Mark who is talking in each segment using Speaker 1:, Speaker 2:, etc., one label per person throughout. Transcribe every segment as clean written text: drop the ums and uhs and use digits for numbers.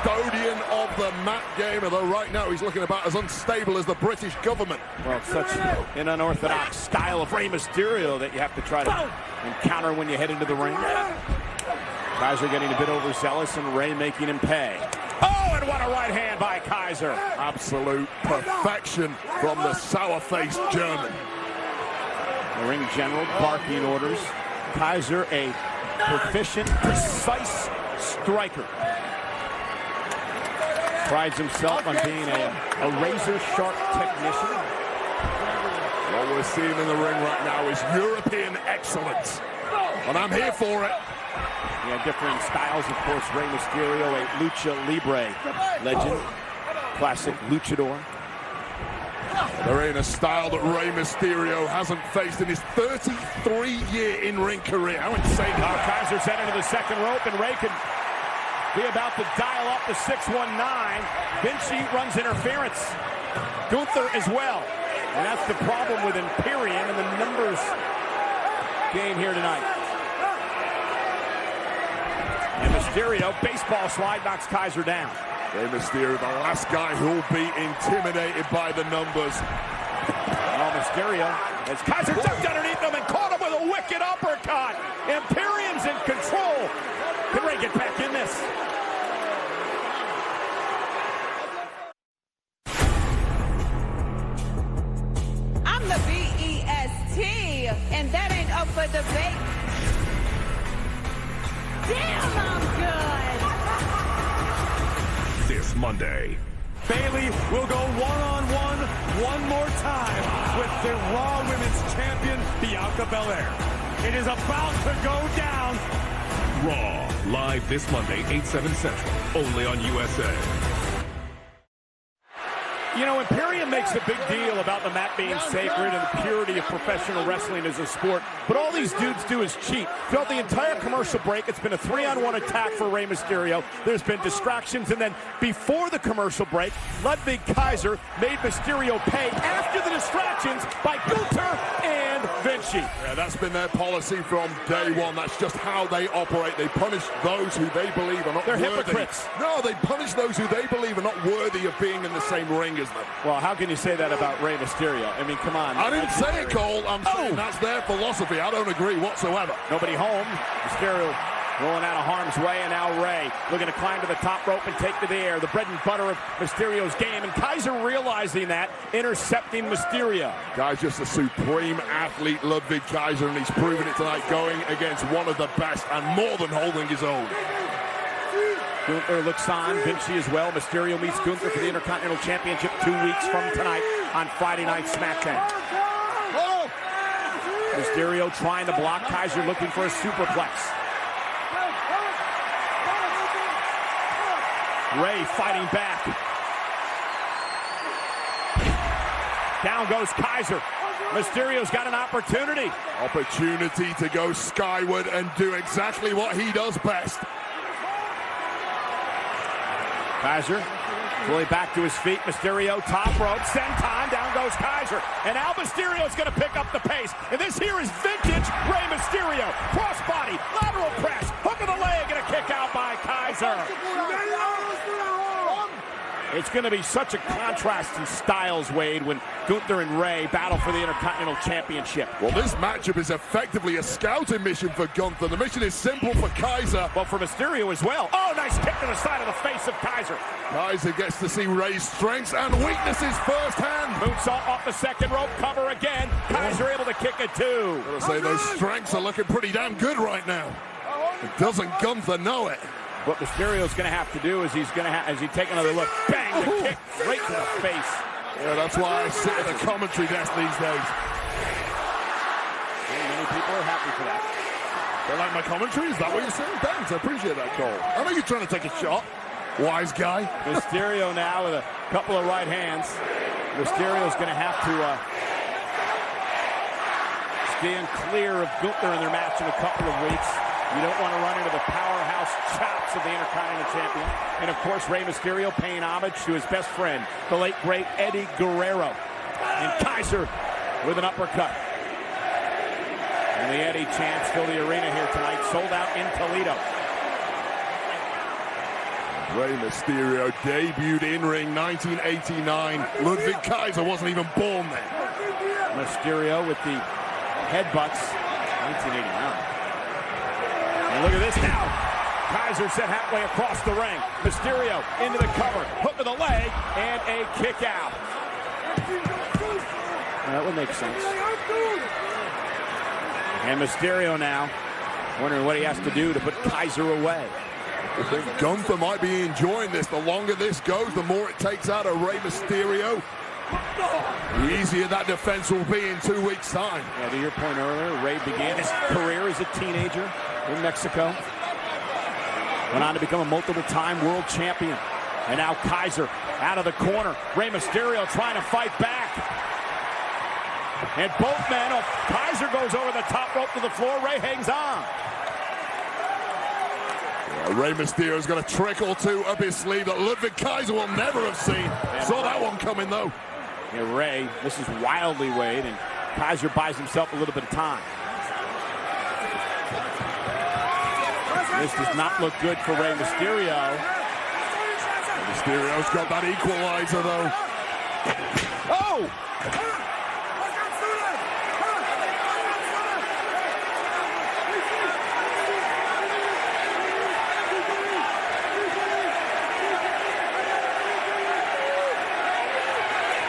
Speaker 1: custodian of the mat game, although right now he's looking about as unstable as the British government.
Speaker 2: Well, it's such an unorthodox style of Rey Mysterio that you have to try to encounter when you head into the ring. Kaiser getting a bit overzealous and Rey making him pay. Oh, and what a right hand by Kaiser.
Speaker 1: Absolute perfection from the sour-faced German.
Speaker 2: The ring general barking orders. Kaiser, a proficient, precise striker. Prides himself on being a razor-sharp technician.
Speaker 1: What we're seeing in the ring right now is European excellence, and I'm here for it.
Speaker 2: Yeah, different styles, of course. Rey Mysterio, a lucha libre legend, classic luchador.
Speaker 1: They're in a style that Rey Mysterio hasn't faced in his 33-year in-ring career. How insane is that?
Speaker 2: Kaiser's heading to the second rope, and Rey could be about to dial up the 619. Vinci runs interference. Gunther as well. And that's the problem with Imperium and the numbers game here tonight. And Mysterio, baseball slide, knocks Kaiser down.
Speaker 1: Rey Mysterio, the last guy who'll be intimidated by the numbers.
Speaker 2: Well, Mysterio, as Kaiser ducked underneath him and caught him with a wicked uppercut. Imperium's in control. Can Rey get back in this?
Speaker 3: I'm the BEST, and that ain't up for debate. Damn, I'm good.
Speaker 4: This Monday,
Speaker 5: Bayley will go one-on-one one more time with the Raw Women's Champion, Bianca Belair. It is about to go down.
Speaker 4: Raw, live this Monday, 8/7 Central, only on USA.
Speaker 2: You know, Imperium makes a big deal about the mat being sacred and the purity of professional wrestling as a sport, but all these dudes do is cheat. Throughout the entire commercial break, it's been a 3-on-1 attack for Rey Mysterio. There's been distractions, and then before the commercial break, Ludwig Kaiser made Mysterio pay after the distractions by Gunther and Vinci.
Speaker 1: Yeah, that's been their policy from day one. That's just how they operate. They punish those who they believe are not
Speaker 2: They're
Speaker 1: worthy.
Speaker 2: hypocrites.
Speaker 1: No, they punish those who they believe are not worthy of being in the same ring as them.
Speaker 2: Well, how can you say that about Rey Mysterio? I mean, come on.
Speaker 1: I didn't say it, Cole. I'm saying that's their philosophy. I don't agree whatsoever.
Speaker 2: Nobody home. Mysterio rolling out of harm's way, and now Rey looking to climb to the top rope and take to the air. The bread and butter of Mysterio's game, and Kaiser realizing that, intercepting Mysterio.
Speaker 1: Guy's just a supreme athlete, Ludwig Kaiser, and he's proven it tonight, going against one of the best and more than holding his own.
Speaker 2: Gunther looks on, Vinci as well. Mysterio meets Gunther for the Intercontinental Championship 2 weeks from tonight on Friday Night SmackDown. Mysterio trying to block, Kaiser looking for a superplex. Rey fighting back. Down goes Kaiser. Mysterio's got an opportunity.
Speaker 1: Opportunity to go skyward and do exactly what he does best.
Speaker 2: Kaiser fully back to his feet. Mysterio, top rope, senton, down goes Kaiser. And now Mysterio's going to pick up the pace. And this here is vintage Rey Mysterio. Crossbody, lateral press, hook of the leg, and a kick out by Kaiser. It's going to be such a contrast in styles, Wade, when Gunther and Rey battle for the Intercontinental Championship.
Speaker 1: Well, this matchup is effectively a scouting mission for Gunther. The mission is simple for Kaiser.
Speaker 2: But for Mysterio as well. Oh, nice kick to the side of the face of Kaiser.
Speaker 1: Kaiser gets to see Rey's strengths and weaknesses firsthand.
Speaker 2: Moonsault off the second rope, cover again. Kaiser able to kick it too.
Speaker 1: Gotta say, those strengths are looking pretty damn good right now. Doesn't Gunther know it?
Speaker 2: What Mysterio's going to have to do is he's going to have, as he take another look, bang, the kick right to the face.
Speaker 1: Yeah, that's why I sit at the commentary desk these days.
Speaker 2: And many people are happy for that.
Speaker 1: They like my commentary? Is that what you're saying? Thanks, I appreciate that, Cole. I know you're trying to take a shot. Wise guy.
Speaker 2: Mysterio now with a couple of right hands. Mysterio's going to have to stand clear of Gunther in their match in a couple of weeks. You don't want to run into the powerhouse chops of the Intercontinental Champion. And, of course, Rey Mysterio paying homage to his best friend, the late, great Eddie Guerrero. And Kaiser with an uppercut. And the Eddie chants fill the arena here tonight. Sold out in Toledo.
Speaker 1: Rey Mysterio debuted in ring 1989. Ludwig Kaiser wasn't even born then.
Speaker 2: Mysterio with the headbutts, 1989. And look at this now. Kaiser set halfway across the ring. Mysterio into the cover, hook to the leg, and a kick out. That would make sense. And Mysterio now wondering what he has to do to put Kaiser away.
Speaker 1: I think Gunther might be enjoying this. The longer this goes, the more it takes out of Rey Mysterio. The easier that defense will be in 2 weeks' time.
Speaker 2: Yeah, to your point earlier, Rey began his career as a teenager in Mexico. Went on to become a multiple-time world champion. And now Kaiser out of the corner. Rey Mysterio trying to fight back. And both men, Kaiser goes over the top rope to the floor. Rey hangs on.
Speaker 1: Rey Mysterio's got a trick or two up his sleeve that Ludwig Kaiser will never have seen. Saw that one coming, though.
Speaker 2: Yeah, Rey, this is wildly weighed, and Kaiser buys himself a little bit of time. This does not look good for Rey Mysterio.
Speaker 1: Mysterio's got that equalizer, though.
Speaker 2: Oh!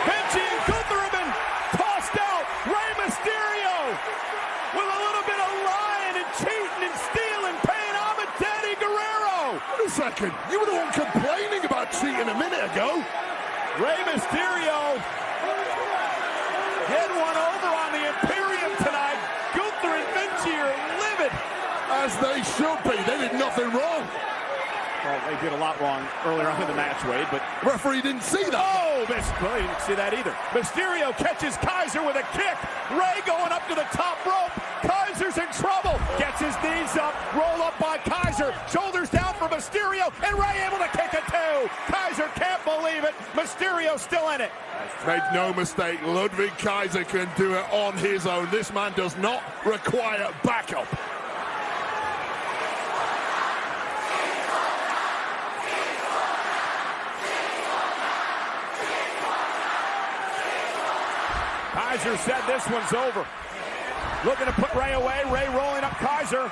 Speaker 2: Vinci and Gunther have been tossed out. Rey Mysterio with a little bit of lying and cheating and stealing, paying homage to Eddie Guerrero.
Speaker 1: Wait a second. You were the one complaining about cheating a minute ago.
Speaker 2: Rey Mysterio getting one over on the Imperium tonight. Gunther and Vinci are livid.
Speaker 1: As they should be. They did nothing wrong.
Speaker 2: Well, they did a lot wrong earlier on in the match, Wade, but...
Speaker 1: Referee didn't see that.
Speaker 2: Oh, well, he didn't see that either. Mysterio catches Kaiser with a kick. Rey going up to the top rope. Kaiser's in trouble. Gets his knees up. Roll up by Kaiser. Shoulders down for Mysterio. And Rey able to kick it too. Kaiser can't believe it. Mysterio still in it.
Speaker 1: Make no mistake, Ludwig Kaiser can do it on his own. This man does not require backup.
Speaker 2: Kaiser said this one's over. Looking to put Rey away. Rey rolling up Kaiser.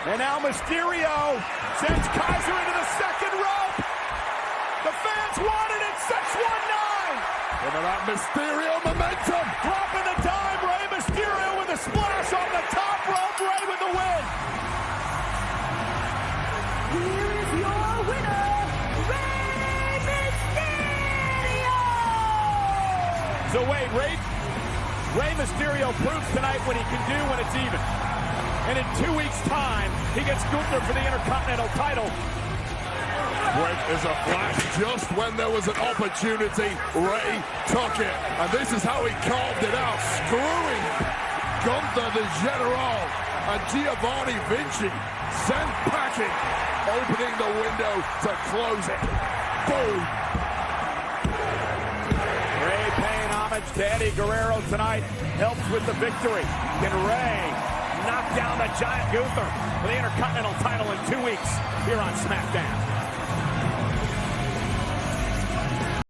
Speaker 2: And now Mysterio sends Kaiser into the second rope. The fans wanted it. 619.
Speaker 1: Look at that Mysterio momentum.
Speaker 2: Dropping the dime. Rey Mysterio with a splash on the top rope. Rey with the win.
Speaker 3: Here is your winner, Rey Mysterio!
Speaker 2: So wait, Rey Mysterio proves tonight what he can do when it's even. And in 2 weeks' time, he gets Gunther for the Intercontinental title.
Speaker 1: Quick as a flash, just when there was an opportunity, Rey took it. And this is how he carved it out, screwing Gunther the General and Giovanni Vinci sent packing, opening the window to close it. Boom!
Speaker 2: Rey paying homage to Eddie Guerrero tonight, helps with the victory. Can Rey knock down the Giant Gunther for the Intercontinental title in 2 weeks here on SmackDown?